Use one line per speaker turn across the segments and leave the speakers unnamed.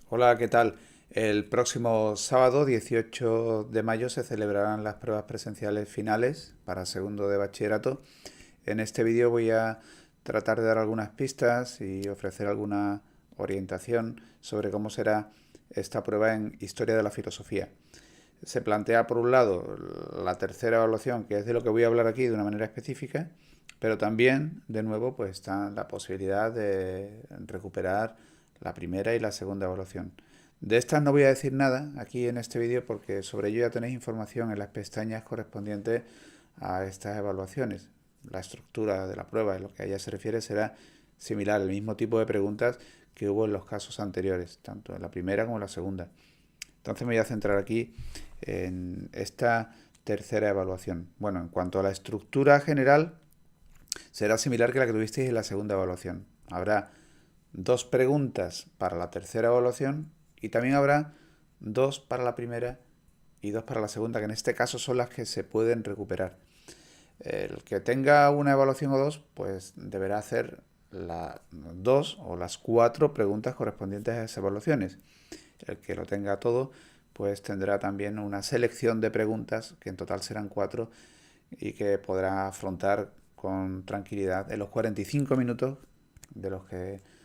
Hola, ¿qué tal? El próximo sábado, 18 de mayo, se celebrarán las pruebas presenciales finales para segundo de bachillerato. En este vídeo voy a tratar de dar algunas pistas y ofrecer alguna orientación sobre cómo será esta prueba en Historia de la Filosofía. Se plantea, por un lado, la tercera evaluación, que es de lo que voy a hablar aquí de una manera específica, pero también, de nuevo, pues está la posibilidad de recuperar la primera y la segunda evaluación. De estas no voy a decir nada aquí en este vídeo porque sobre ello ya tenéis información en las pestañas correspondientes a estas evaluaciones. La estructura de la prueba, en lo que a ella se refiere, será similar, el mismo tipo de preguntas que hubo en los casos anteriores, tanto en la primera como en la segunda. Entonces me voy a centrar aquí en esta tercera evaluación. Bueno, en cuanto a la estructura general, será similar que la que tuvisteis en la segunda evaluación. Habrá dos preguntas para la tercera evaluación y también habrá dos para la primera y dos para la segunda, que en este caso son las que se pueden recuperar. El que tenga una evaluación o dos, pues deberá hacer las dos o las cuatro preguntas correspondientes a esas evaluaciones. El que lo tenga todo, pues tendrá también una selección de preguntas, que en total serán cuatro, y que podrá afrontar con tranquilidad en los 45 minutos de los que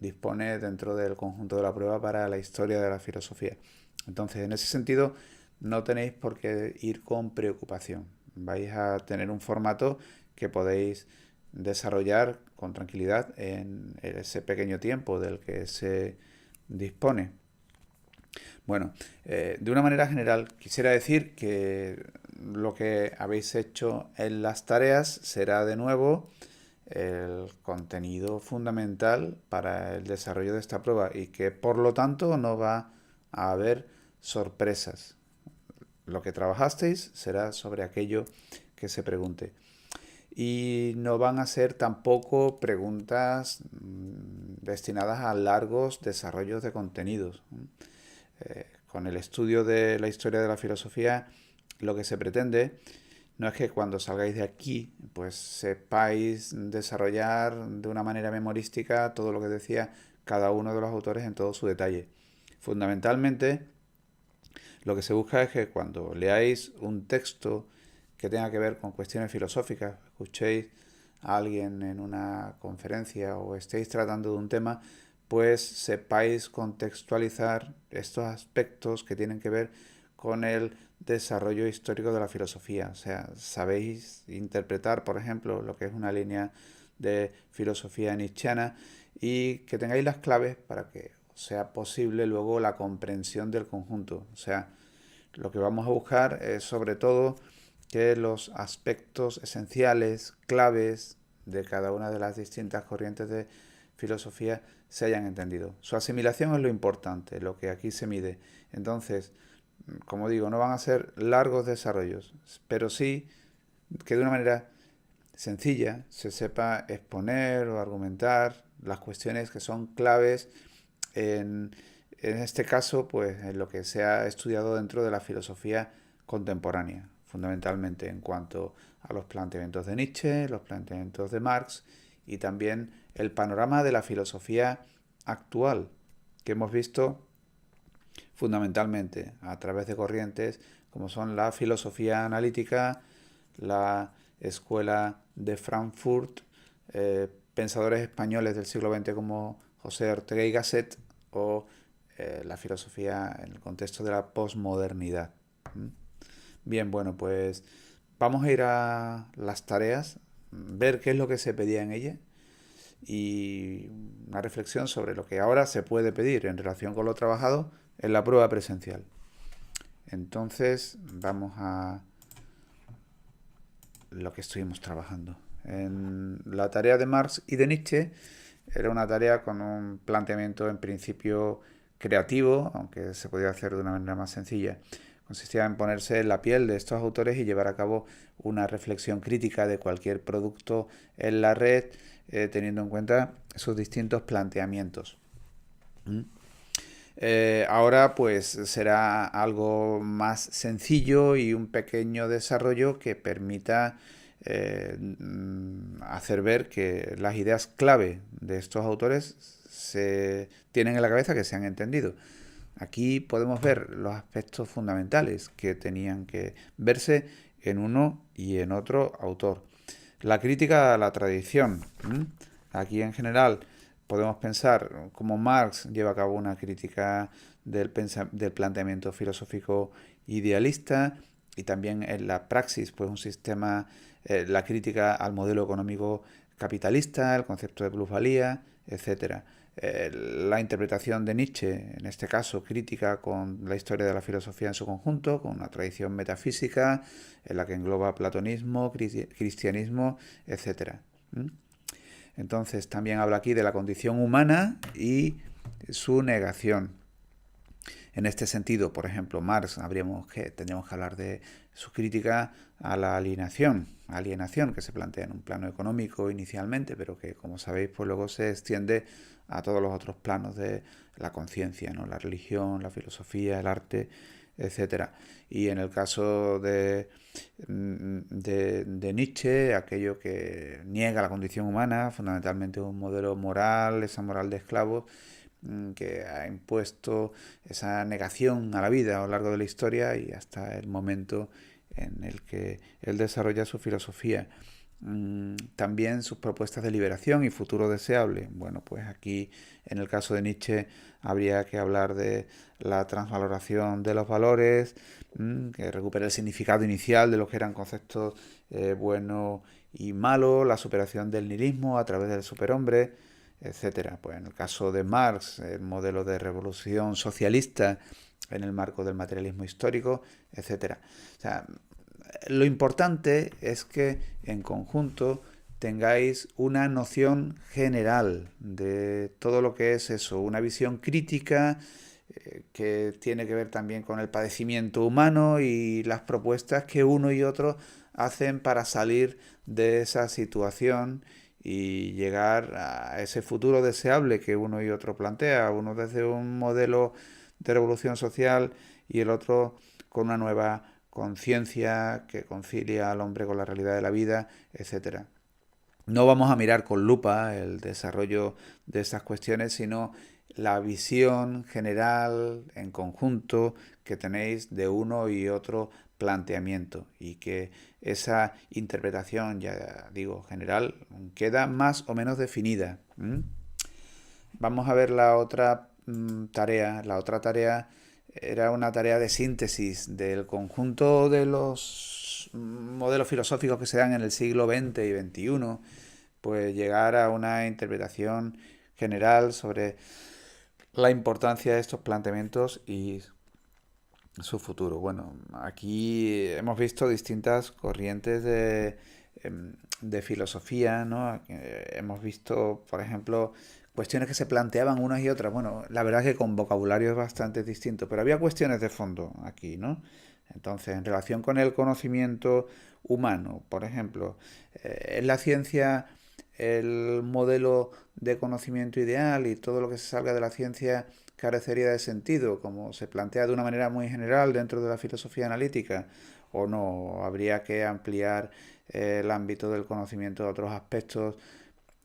dispone dentro del conjunto de la prueba para la historia de la filosofía. Entonces, en ese sentido, no tenéis por qué ir con preocupación. Vais a tener un formato que podéis desarrollar con tranquilidad en ese pequeño tiempo del que se dispone. Bueno, de una manera general, quisiera decir que lo que habéis hecho en las tareas será de nuevo el contenido fundamental para el desarrollo de esta prueba y que por lo tanto no va a haber sorpresas. Lo que trabajasteis será sobre aquello que se pregunte. Y no van a ser tampoco preguntas destinadas a largos desarrollos de contenidos. Con el estudio de la historia de la filosofía, lo que se pretende no es que cuando salgáis de aquí, pues sepáis desarrollar de una manera memorística todo lo que decía cada uno de los autores en todo su detalle. Fundamentalmente, lo que se busca es que cuando leáis un texto que tenga que ver con cuestiones filosóficas, escuchéis a alguien en una conferencia o estéis tratando de un tema, pues sepáis contextualizar estos aspectos que tienen que ver con el desarrollo histórico de la filosofía. O sea, sabéis interpretar, por ejemplo, lo que es una línea de filosofía nietzscheana y que tengáis las claves para que sea posible luego la comprensión del conjunto. O sea, lo que vamos a buscar es sobre todo que los aspectos esenciales, claves de cada una de las distintas corrientes de filosofía se hayan entendido. Su asimilación es lo importante, lo que aquí se mide. Entonces, como digo, no van a ser largos desarrollos, pero sí que de una manera sencilla se sepa exponer o argumentar las cuestiones que son claves en este caso, pues en lo que se ha estudiado dentro de la filosofía contemporánea, fundamentalmente en cuanto a los planteamientos de Nietzsche, los planteamientos de Marx y también el panorama de la filosofía actual, que hemos visto fundamentalmente a través de corrientes como son la filosofía analítica, la escuela de Frankfurt, pensadores españoles del siglo XX como José Ortega y Gasset o la filosofía en el contexto de la posmodernidad. Bien, bueno, pues vamos a ir a las tareas, ver qué es lo que se pedía en ella y una reflexión sobre lo que ahora se puede pedir en relación con lo trabajado en la prueba presencial. Entonces, vamos a lo que estuvimos trabajando. En la tarea de Marx y de Nietzsche era una tarea con un planteamiento en principio creativo, aunque se podía hacer de una manera más sencilla. Consistía en ponerse en la piel de estos autores y llevar a cabo una reflexión crítica de cualquier producto en la red, teniendo en cuenta sus distintos planteamientos. ¿Mm? Ahora pues será algo más sencillo y un pequeño desarrollo que permita hacer ver que las ideas clave de estos autores se tienen en la cabeza que se han entendido. Aquí podemos ver los aspectos fundamentales que tenían que verse en uno y en otro autor. La crítica a la tradición. Aquí en general podemos pensar cómo Marx lleva a cabo una crítica del planteamiento filosófico idealista, y también en la praxis, pues un sistema, la crítica al modelo económico capitalista, el concepto de plusvalía, etcétera. La interpretación de Nietzsche, en este caso crítica con la historia de la filosofía en su conjunto, con una tradición metafísica en la que engloba platonismo, cristianismo, etcétera. Entonces también habla aquí de la condición humana y su negación. En este sentido, por ejemplo, Marx, tendríamos que hablar de su crítica a la alienación que se plantea en un plano económico inicialmente, pero que, como sabéis, pues luego se extiende a todos los otros planos de la conciencia, ¿no? La religión, la filosofía, el arte, etcétera. Y en el caso de Nietzsche, aquello que niega la condición humana, fundamentalmente un modelo moral, esa moral de esclavos, que ha impuesto esa negación a la vida a lo largo de la historia y hasta el momento en el que él desarrolla su filosofía. También sus propuestas de liberación y futuro deseable. Bueno, pues aquí en el caso de Nietzsche habría que hablar de la transvaloración de los valores, que recupera el significado inicial de lo que eran conceptos bueno y malo, la superación del nihilismo a través del superhombre, etcétera. Pues en el caso de Marx, el modelo de revolución socialista en el marco del materialismo histórico, etcétera. O sea, lo importante es que en conjunto tengáis una noción general de todo lo que es eso, una visión crítica que tiene que ver también con el padecimiento humano y las propuestas que uno y otro hacen para salir de esa situación y llegar a ese futuro deseable que uno y otro plantea, uno desde un modelo de revolución social y el otro con una nueva conciencia que concilia al hombre con la realidad de la vida, etcétera. No vamos a mirar con lupa el desarrollo de estas cuestiones, sino la visión general en conjunto que tenéis de uno y otro planteamiento, y que esa interpretación, ya digo, general, queda más o menos definida. Vamos a ver la otra tarea. La otra tarea era una tarea de síntesis del conjunto de los modelos filosóficos que se dan en el siglo XX y XXI, pues llegar a una interpretación general sobre la importancia de estos planteamientos y su futuro. Bueno, aquí hemos visto distintas corrientes de filosofía, ¿no? Hemos visto, por ejemplo, cuestiones que se planteaban unas y otras. Bueno, la verdad es que con vocabularios bastante distintos, pero había cuestiones de fondo aquí, ¿no? Entonces, en relación con el conocimiento humano, por ejemplo, en la ciencia el modelo de conocimiento ideal y todo lo que se salga de la ciencia carecería de sentido, como se plantea de una manera muy general dentro de la filosofía analítica, o no, habría que ampliar el ámbito del conocimiento a otros aspectos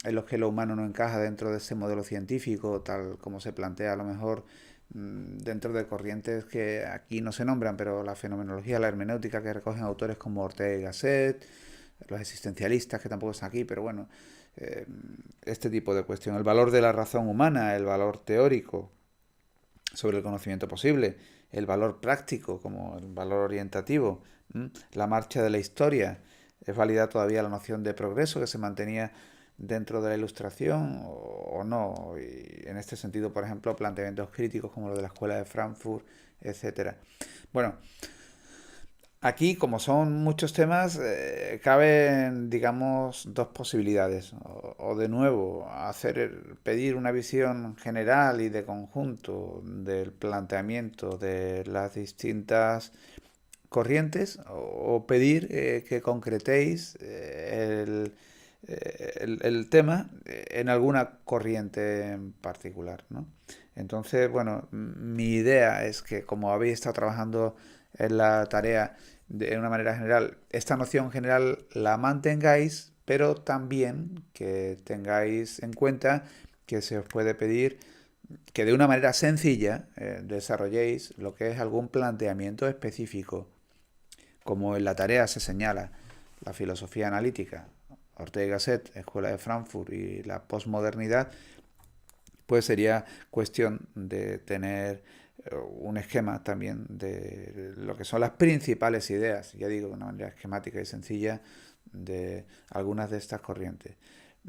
en los que lo humano no encaja dentro de ese modelo científico, tal como se plantea a lo mejor dentro de corrientes que aquí no se nombran, pero la fenomenología, la hermenéutica que recogen autores como Ortega y Gasset, los existencialistas que tampoco están aquí, pero bueno, este tipo de cuestión, el valor de la razón humana, el valor teórico sobre el conocimiento posible, el valor práctico como el valor orientativo, la marcha de la historia, es válida todavía la noción de progreso que se mantenía dentro de la Ilustración o no, y en este sentido, por ejemplo, planteamientos críticos como lo de la Escuela de Frankfurt, etcétera. Bueno, aquí, como son muchos temas, caben, digamos, dos posibilidades. O de nuevo, pedir una visión general y de conjunto del planteamiento de las distintas corrientes, o pedir que concretéis el tema en alguna corriente en particular, ¿no? Entonces, bueno, mi idea es que como habéis estado trabajando en la tarea de una manera general, esta noción general la mantengáis, pero también que tengáis en cuenta que se os puede pedir que de una manera sencilla desarrolléis lo que es algún planteamiento específico, como en la tarea se señala la filosofía analítica, Ortega y Gasset, Escuela de Frankfurt y la posmodernidad, pues sería cuestión de tener un esquema también de lo que son las principales ideas, ya digo, de una manera esquemática y sencilla, de algunas de estas corrientes.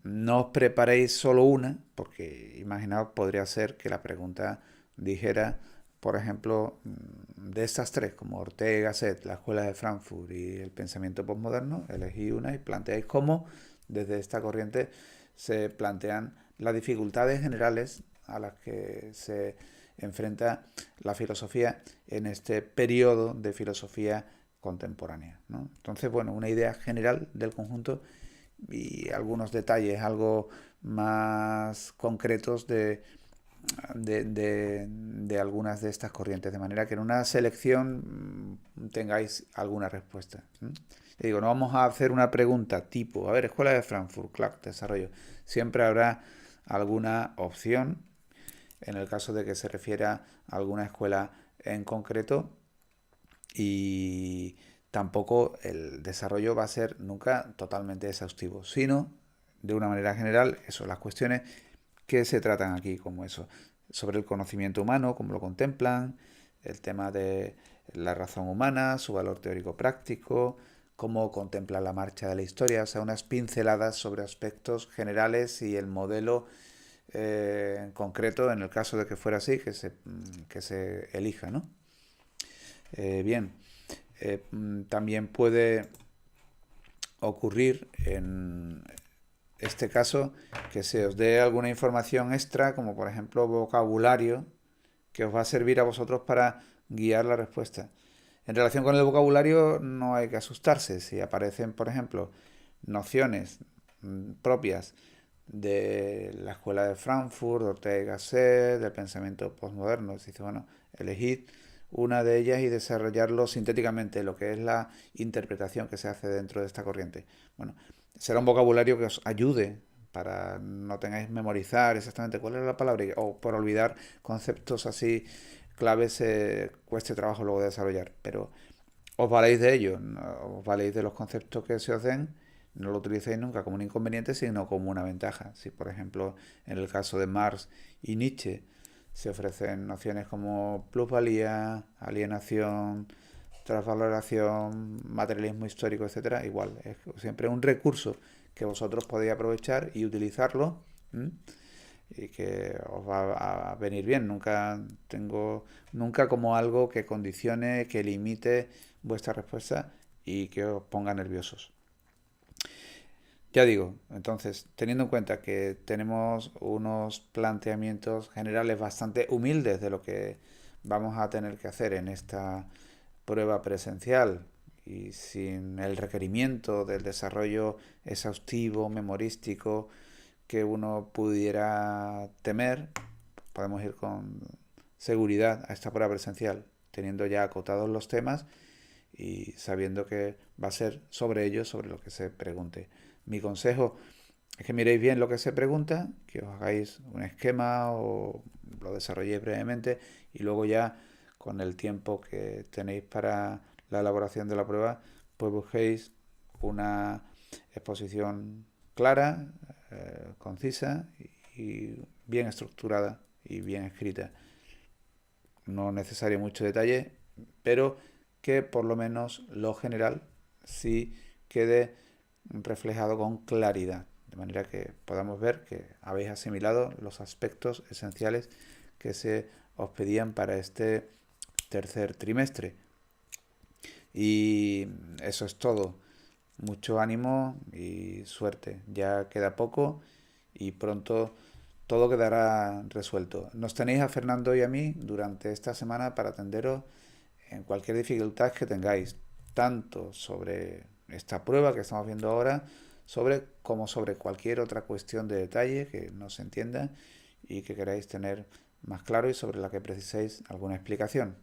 No os preparéis solo una, porque imaginaos, podría ser que la pregunta dijera, por ejemplo, de estas tres, como Ortega y Gasset, la Escuela de Frankfurt y el pensamiento postmoderno, elegí una y planteáis cómo desde esta corriente se plantean las dificultades generales a las que se enfrenta la filosofía en este periodo de filosofía contemporánea, ¿no? Entonces, bueno, una idea general del conjunto y algunos detalles algo más concretos de algunas de estas corrientes, de manera que en una selección tengáis alguna respuesta. Le digo, no vamos a hacer una pregunta tipo, a ver, Escuela de Frankfurt, claro, desarrollo. Siempre habrá alguna opción en el caso de que se refiera a alguna escuela en concreto, y tampoco el desarrollo va a ser nunca totalmente exhaustivo, sino de una manera general, eso, las cuestiones que se tratan aquí, como eso, sobre el conocimiento humano, cómo lo contemplan, el tema de la razón humana, su valor teórico práctico, cómo contempla la marcha de la historia, o sea, unas pinceladas sobre aspectos generales y el modelo en concreto, en el caso de que fuera así, que se elija, ¿no? Bien, también puede ocurrir en este caso que se os dé alguna información extra, como por ejemplo vocabulario, que os va a servir a vosotros para guiar la respuesta. En relación con el vocabulario no hay que asustarse. Si aparecen, por ejemplo, nociones propias de la Escuela de Frankfurt, de Ortega y Gasset, del pensamiento postmoderno, se dice, bueno, elegid una de ellas y desarrollarlo sintéticamente, lo que es la interpretación que se hace dentro de esta corriente. Bueno, será un vocabulario que os ayude para no tengáis memorizar exactamente cuál es la palabra o por olvidar conceptos así claves cueste trabajo luego de desarrollar, pero os valéis de ello, no os valéis de los conceptos que se os den, no lo utilicéis nunca como un inconveniente, sino como una ventaja. Si, por ejemplo, en el caso de Marx y Nietzsche se ofrecen nociones como plusvalía, alienación, transvaloración, materialismo histórico, etcétera, igual, es siempre un recurso que vosotros podéis aprovechar y utilizarlo, y que os va a venir bien. Nunca como algo que condicione, que limite vuestra respuesta y que os ponga nerviosos. Ya digo, entonces, teniendo en cuenta que tenemos unos planteamientos generales bastante humildes de lo que vamos a tener que hacer en esta prueba presencial y sin el requerimiento del desarrollo exhaustivo, memorístico que uno pudiera temer, podemos ir con seguridad a esta prueba presencial, teniendo ya acotados los temas y sabiendo que va a ser sobre ello sobre lo que se pregunte. Mi consejo es que miréis bien lo que se pregunta, que os hagáis un esquema o lo desarrolléis brevemente y luego ya con el tiempo que tenéis para la elaboración de la prueba, pues busquéis una exposición clara, concisa y bien estructurada y bien escrita. No necesario mucho detalle, pero que por lo menos lo general sí quede reflejado con claridad, de manera que podamos ver que habéis asimilado los aspectos esenciales que se os pedían para este tercer trimestre. Y eso es todo. Mucho ánimo y suerte. Ya queda poco y pronto todo quedará resuelto. Nos tenéis a Fernando y a mí durante esta semana para atenderos en cualquier dificultad que tengáis, tanto sobre esta prueba que estamos viendo ahora, como sobre cualquier otra cuestión de detalle que no se entienda y que queráis tener más claro y sobre la que preciséis alguna explicación.